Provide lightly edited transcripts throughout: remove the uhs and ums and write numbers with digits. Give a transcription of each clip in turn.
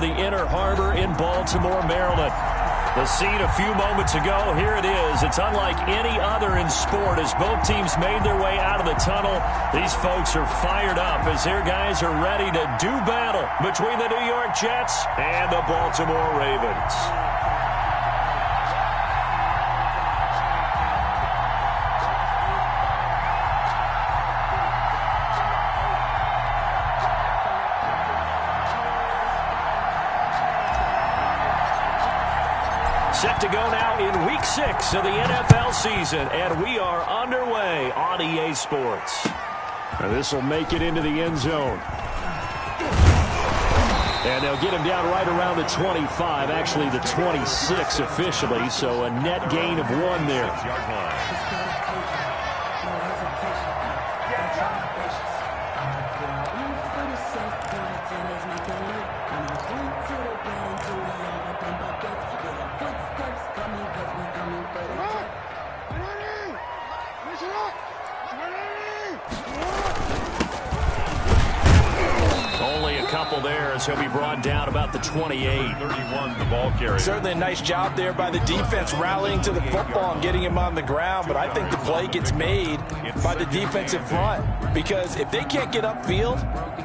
the Inner Harbor in Baltimore, Maryland. The scene a few moments ago, here it is. It's unlike any other in sport as both teams made their way out of the tunnel. These folks are fired up as their guys are ready to do battle between the New York Jets and the Baltimore Ravens. Set to go now in Week 6 of the NFL season, and we are underway on EA Sports. This will make it into the end zone. And they'll get him down right around the 25, actually the 26 officially, so a net gain of 1 there. Only a couple there as he'll be brought down about the 28. 31, the ball carrier. Certainly a nice job there by the defense rallying to the football and getting him on the ground, but I think the play gets made by the defensive front because if they can't get upfield,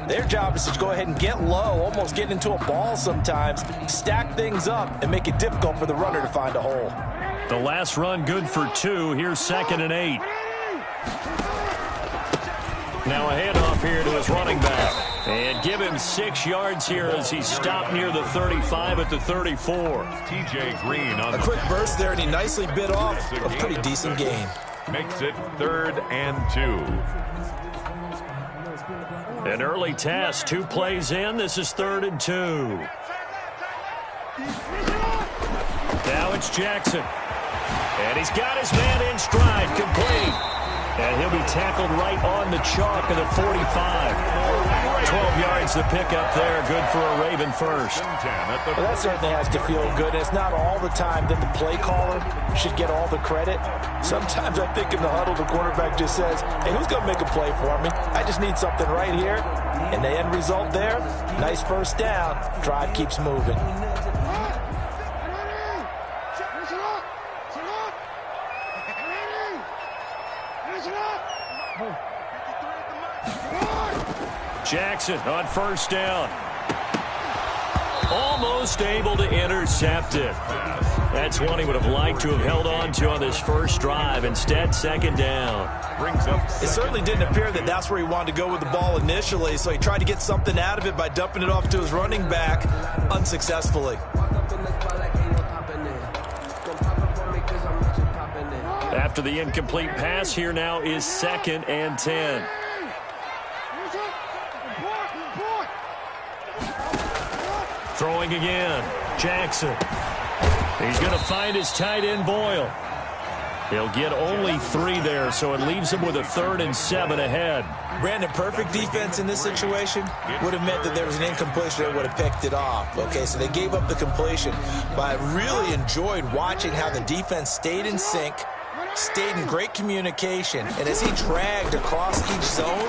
their job is to go ahead and get low, almost get into a ball sometimes, stack things up, and make it difficult for the runner to find a hole. The last run good for 2. Here's 2nd and 8. Now a handoff here to his running back. And give him 6 yards here as he stopped near the 35 at the 34. T.J. Green on a quick burst there, and he nicely bit off a pretty decent gain. Makes it 3rd and 2. An early test, 2 plays in. This is 3rd and 2. Now it's Jackson. And he's got his man in stride, complete. And he'll be tackled right on the chalk of the 45. 12 yards to pick up there. Good for a Raven first. Well, that certainly has to feel good. It's not all the time that the play caller should get all the credit. Sometimes I think in the huddle, the quarterback just says, hey, who's going to make a play for me? I just need something right here. And the end result there, nice first down. Drive keeps moving. Jackson on first down. Almost able to intercept it. That's one he would have liked to have held on to on this first drive. Instead, 2nd down. It certainly didn't appear that that's where he wanted to go with the ball initially, so he tried to get something out of it by dumping it off to his running back unsuccessfully. After the incomplete pass, here now is 2nd and 10. Throwing again. Jackson. He's going to find his tight end, Boyle. He'll get only 3 there, so it leaves him with a 3rd and 7 ahead. Brandon, perfect defense in this situation would have meant that there was an incompletion that would have picked it off. Okay, so they gave up the completion. But I really enjoyed watching how the defense stayed in sync, stayed in great communication, and as he dragged across each zone,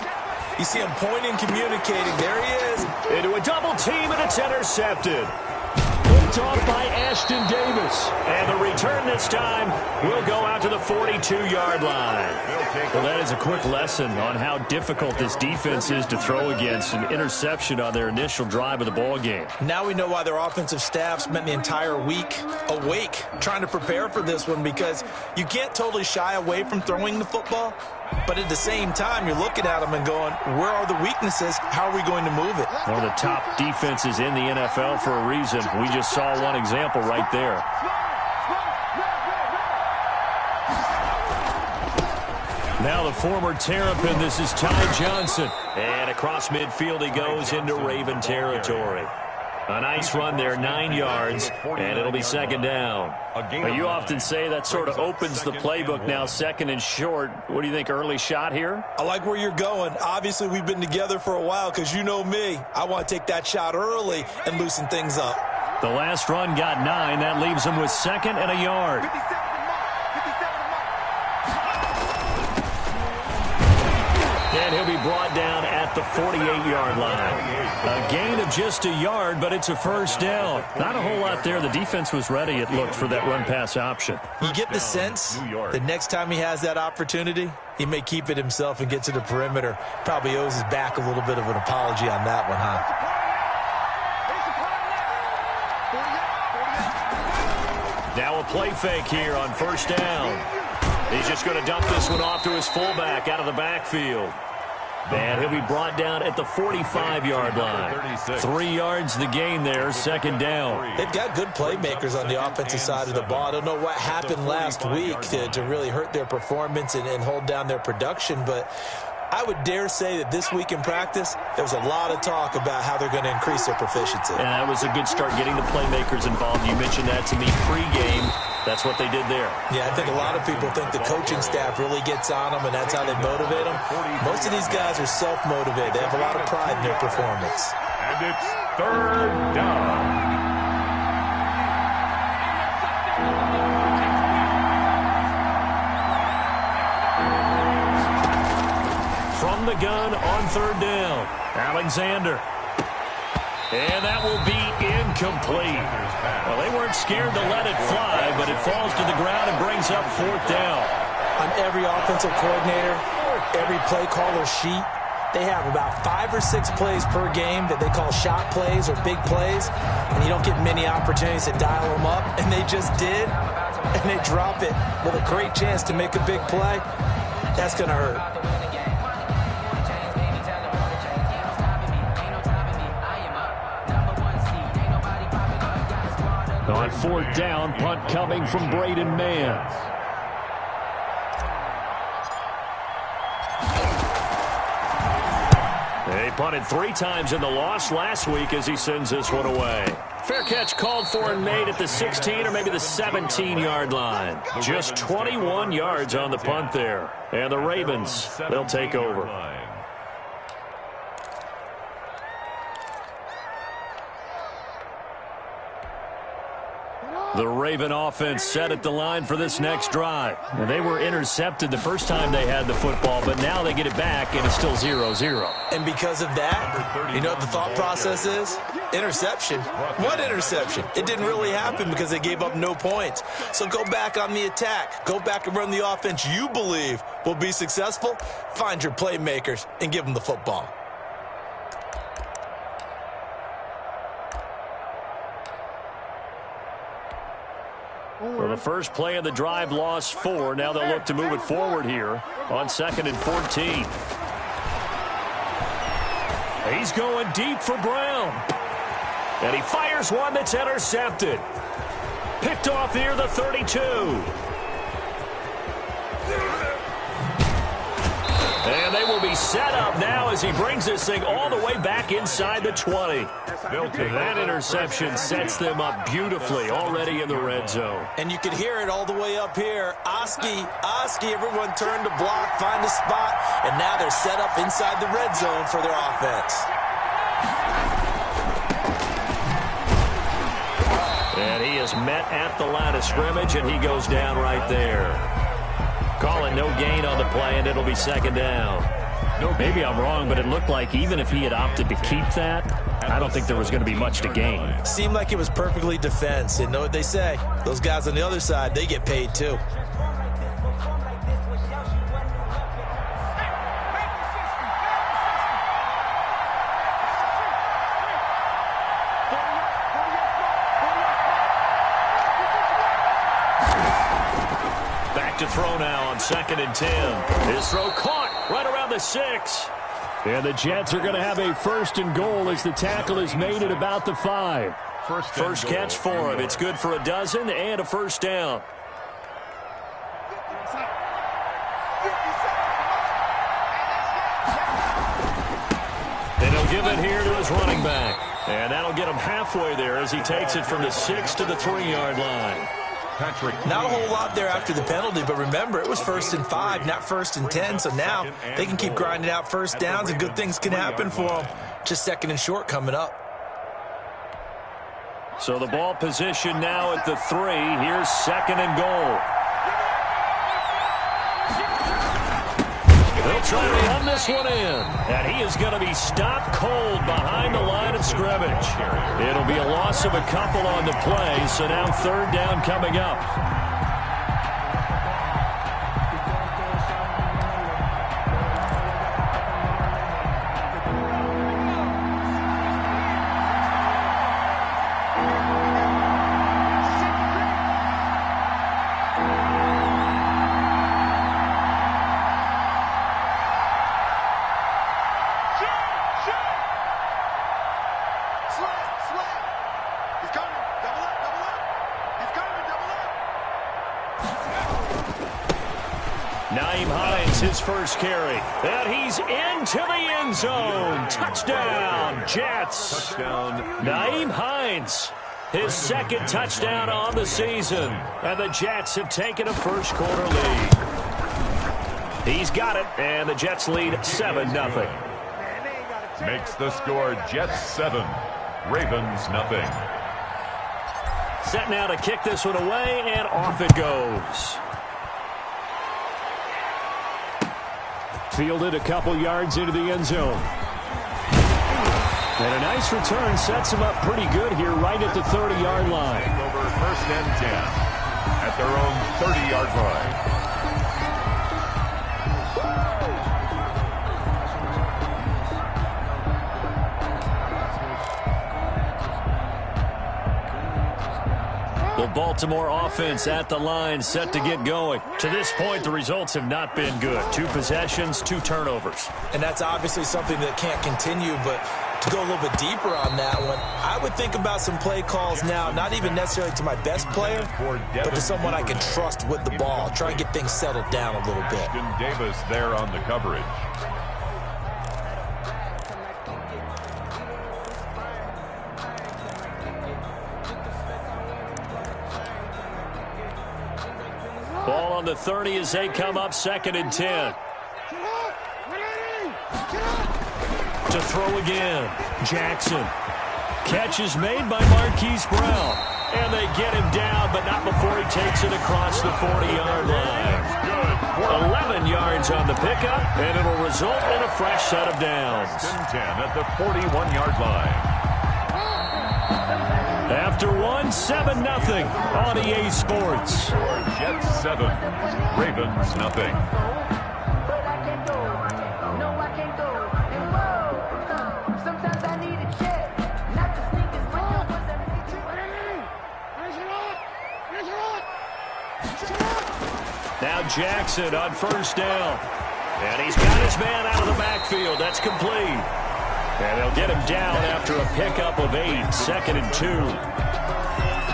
you see him pointing, communicating. There he is. Into a double team, and it's intercepted. Picked off by Ashton Davis. And the return this time will go out to the 42-yard line. Well, that is a quick lesson on how difficult this defense is to throw against. An interception on their initial drive of the ball game. Now we know why their offensive staff spent the entire week awake trying to prepare for this one, because you can't totally shy away from throwing the football. But at the same time, you're looking at them and going, where are the weaknesses? How are we going to move it? One of the top defenses in the NFL for a reason. We just saw one example right there. Now the former Terrapin, this is Ty Johnson. And across midfield he goes into Raven territory. A nice run there, 9 yards, and it'll be 2nd down. You often say that sort of opens the playbook now, 2nd and short. What do you think, early shot here? I like where you're going. Obviously, we've been together for a while because you know me. I want to take that shot early and loosen things up. The last run got 9. That leaves him with 2nd and a yard. And he'll be brought down at the 48-yard line. A gain of just a yard, but it's a first down. Not a whole lot there. The defense was ready, it looked, for that run-pass option. You get the sense the next time he has that opportunity, he may keep it himself and get to the perimeter. Probably owes his back a little bit of an apology on that one, huh? Now a play fake here on first down. He's just going to dump this one off to his fullback out of the backfield. And he'll be brought down at the 45-yard line. 3 yards the gain there, second down. They've got good playmakers on the offensive side of the ball. I don't know what happened last week to really hurt their performance and hold down their production, but I would dare say that this week in practice, there was a lot of talk about how they're going to increase their proficiency. And that was a good start, getting the playmakers involved. You mentioned that to me pregame. That's what they did there. Yeah, I think a lot of people think the coaching staff really gets on them, and that's how they motivate them. Most of these guys are self-motivated. They have a lot of pride in their performance. And it's third down. From the gun on third down, Alexander. And that will be incomplete. Well, they weren't scared to let it fly, but it falls to the ground and brings up fourth down. On every offensive coordinator, every play caller sheet, they have about 5 or 6 plays per game that they call shot plays or big plays, and you don't get many opportunities to dial them up, and they just did, and they drop it with a great chance to make a big play. That's going to hurt. On fourth down, punt coming from Braden Mann. They punted 3 times in the loss last week as he sends this one away. Fair catch called for and made at the 16 or maybe the 17-yard line. Just 21 yards on the punt there. And the Ravens, they'll take over. The Raven offense set at the line for this next drive. And they were intercepted the first time they had the football, but now they get it back, and it's still 0-0. And because of that, you know what the thought process is? Interception. What interception? It didn't really happen because they gave up no points. So go back on the attack. Go back and run the offense you believe will be successful. Find your playmakers and give them the football. Well, the first play of the drive lost 4. Now they'll look to move it forward here on 2nd and 14. He's going deep for Brown. And he fires one that's intercepted. Picked off near the 32. And they will be set up now as he brings this thing all the way back inside the 20. That interception sets them up beautifully already in the red zone. And you can hear it all the way up here. Oski, everyone turned to block, find a spot, and now they're set up inside the red zone for their offense. And he is met at the line of scrimmage, and he goes down right there. Calling no gain on the play, and it'll be second down. Maybe I'm wrong, but it looked like even if he had opted to keep that, I don't think there was going to be much to gain. Seemed like it was perfectly defense. And know what they say? Those guys on the other side, they get paid too. Back to throw now on 2nd and 10. His throw caught right around the 6. And the Jets are going to have a 1st and goal as the tackle is made at about the 5. First catch for him. It's good for a dozen and a first down. And he'll give it here to his running back. And that'll get him halfway there as he takes it from the 6 to the 3-yard line. Not a whole lot there after the penalty, but remember, it was 1st and 5, not 1st and 10, so now they can keep grinding out first downs and good things can happen for them. Just 2nd and short coming up. So the ball position now at the 3. Here's 2nd and goal. They'll They'll try to run this one in. And he is going to be stopped cold behind the line of scrimmage. It'll be a loss of a couple on the play, so now third down coming up. His first carry, and he's into the end zone. Touchdown, Jets. Touchdown. Nyheim Hines, his second touchdown on the season, and the Jets have taken a first quarter lead. He's got it, and the Jets lead 7-0. Makes the score Jets 7, Ravens nothing. Set now to kick this one away, and off it goes. Fielded a couple yards into the end zone. And a nice return sets him up pretty good here right at the 30-yard line. Over first and 10 at their own 30-yard line. The Baltimore offense at the line, set to get going. To this point, the results have not been good. 2 possessions, 2 turnovers. And that's obviously something that can't continue, but to go a little bit deeper on that one, I would think about some play calls now, not even necessarily to my best player, but to someone I can trust with the ball. Try and get things settled down a little bit. Davis there on the coverage. Ball on the 30 as they come up 2nd and 10. To throw again. Jackson. Catch is made by Marquise Brown. And they get him down, but not before he takes it across the 40-yard line. 11 yards on the pickup, and it'll result in a fresh set of downs. 10 at the 41-yard line. After 7-0 on EA Sports. Jets 7, Ravens nothing. Now Jackson on first down. And he's got his man out of the backfield. That's complete. And they'll get him down after a pickup of 8, 2nd and 2.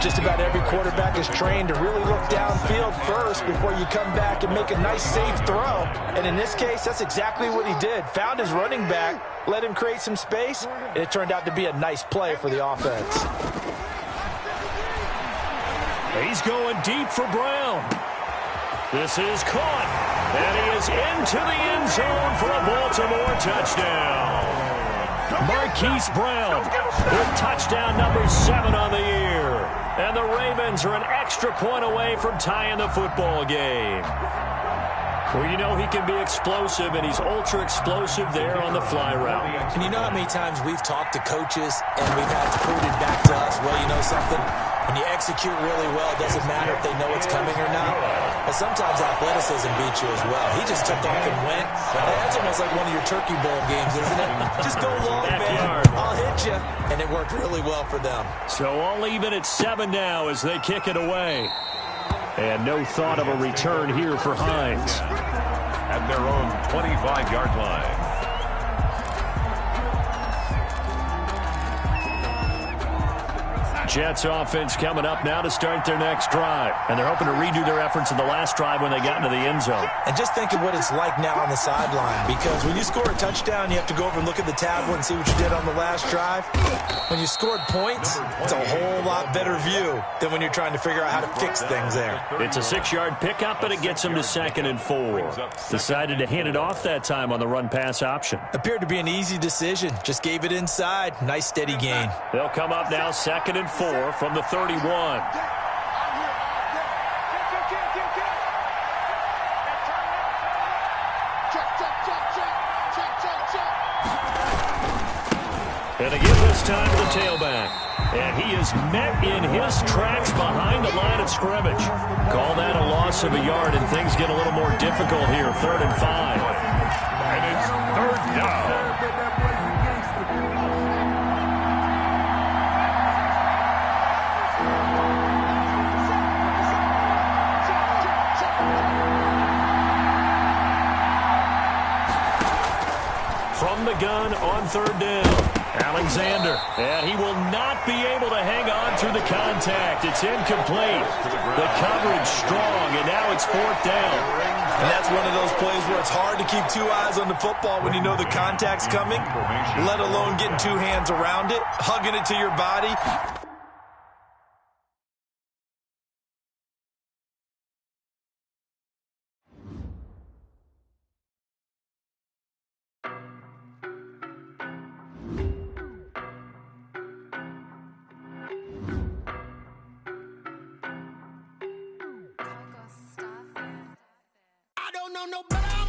Just about every quarterback is trained to really look downfield first before you come back and make a nice, safe throw. And in this case, that's exactly what he did. Found his running back, let him create some space, and it turned out to be a nice play for the offense. He's going deep for Brown. This is caught, and he is into the end zone for a Baltimore touchdown. Marquise Brown with touchdown number 7 on the year. And the Ravens are an extra point away from tying the football game. Well, you know he can be explosive, and he's ultra-explosive there on the fly route. And you know how many times we've talked to coaches, and we've had to prove it back to us, well, you know something? When you execute really well, it doesn't matter if they know it's coming or not. And sometimes athleticism beats you as well. He just took off and went. That's almost like one of your Turkey Bowl games, isn't it? Just go long, man. I'll hit you. And it worked really well for them. So all even at 7 now as they kick it away. And no thought of a return here for Hines. At their own 25-yard line. Jets offense coming up now to start their next drive. And they're hoping to redo their efforts in the last drive when they got into the end zone. And just think of what it's like now on the sideline. Because when you score a touchdown, you have to go over and look at the tablet and see what you did on the last drive. When you scored points, it's a whole lot better view than when you're trying to figure out how to fix things there. It's a 6-yard pickup, but it gets them to 2nd and 4. Decided to hand it off that time on the run-pass option. Appeared to be an easy decision. Just gave it inside. Nice, steady gain. They'll come up now 2nd and 4 from the 31. And they give this time to the tailback. And he is met in his tracks behind the line of scrimmage. Call that a loss of a yard, and things get a little more difficult here. 3rd and 5. And it's 3rd down. From the gun on 3rd down. Alexander, and he will not be able to hang on through the contact. It's incomplete. The coverage strong, and now it's 4th down. And that's one of those plays where it's hard to keep 2 eyes on the football when you know the contact's coming, let alone getting 2 hands around it, hugging it to your body. I don't know nobody.